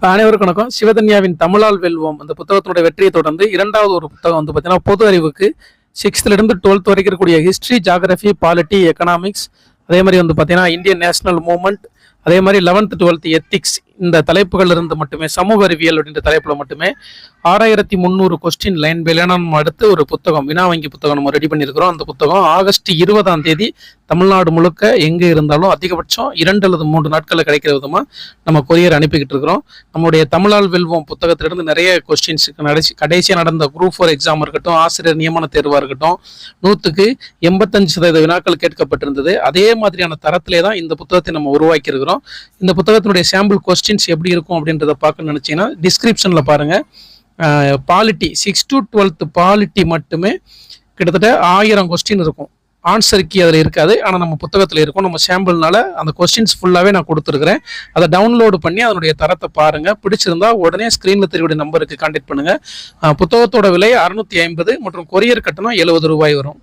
அனைவருக்கும் வணக்கம். சிவதன்யாவின் தமிழால் வெல்வோம் அந்த புத்தகத்தினுடைய வெற்றியை தொடர்ந்து இரண்டாவது ஒரு புத்தகம் வந்து பார்த்தீங்கன்னா பொது அறிவுக்கு 6th இருந்து 12th வரைக்கும் இருக்கக்கூடிய ஹிஸ்ட்ரி, ஜாகிரபி, பாலிட்டி, எக்கனாமிக்ஸ், அதே மாதிரி வந்து பார்த்தீங்கன்னா இந்தியன் நேஷனல் மூவ்மெண்ட், அதே மாதிரி 11th 12th எத்திக்ஸ், இந்த தலைப்புகள் இருந்து மட்டுமே சமூக அறிவியல் அப்படின்ற தலைப்புல மட்டுமே 6300 கொஸ்டின் லைன் பை லைனா நம்ம அடுத்து ஒரு புத்தகம் வினா வங்கி புத்தகம் நம்ம ரெடி பண்ணியிருக்கிறோம். அந்த புத்தகம் ஆகஸ்ட் 20 தமிழ்நாடு முழுக்க எங்கே இருந்தாலும் அதிகபட்சம் 2 அல்லது 3 நாட்களில் கிடைக்கிற விதமா நம்ம கொரியர் அனுப்பிக்கிட்டு இருக்கிறோம். நம்முடைய தமிழால் வெல்வோம் புத்தகத்திலிருந்து நிறைய கொஸ்டின்ஸ் கடைசியாக நடந்த குரூப் 4 எக்ஸாம் இருக்கட்டும், ஆசிரியர் நியமன தேர்வாக இருக்கட்டும், 100க்கு 85% வினாக்கள் கேட்கப்பட்டிருந்தது. அதே மாதிரியான தரத்திலே தான் இந்த புத்தகத்தை நம்ம உருவாக்கி இருக்கிறோம். இந்த புத்தகத்தினுடைய சாம்பிள் கொஸ்டின்ஸ் எப்படி இருக்கும் அப்படின்றத பார்க்க நினைச்சீங்கன்னா டிஸ்கிரிப்ஷன்ல பாருங்க. பாலிட்டி 6 to 12th பாலிட்டி மட்டுமே கிட்டத்தட்ட 1000 கொஸ்டின் இருக்கும். ஆன்சர் கீ அதில் இருக்காது, ஆனால் நம்ம புத்தகத்தில் இருக்கும். நம்ம சாம்பிள்னால அந்த கொஸ்டின்ஸ் ஃபுல்லாகவே நான் கொடுத்துருக்குறேன். அதை டவுன்லோடு பண்ணி அதனுடைய தரத்தை பாருங்கள். பிடிச்சிருந்தா உடனே ஸ்க்ரீனில் தெரியக்கூடிய நம்பருக்கு கான்டாக்ட் பண்ணுங்கள். புத்தகத்தோட விலை 650 மற்றும் கொரியர் கட்டணம் 70 ரூபாய் வரும்.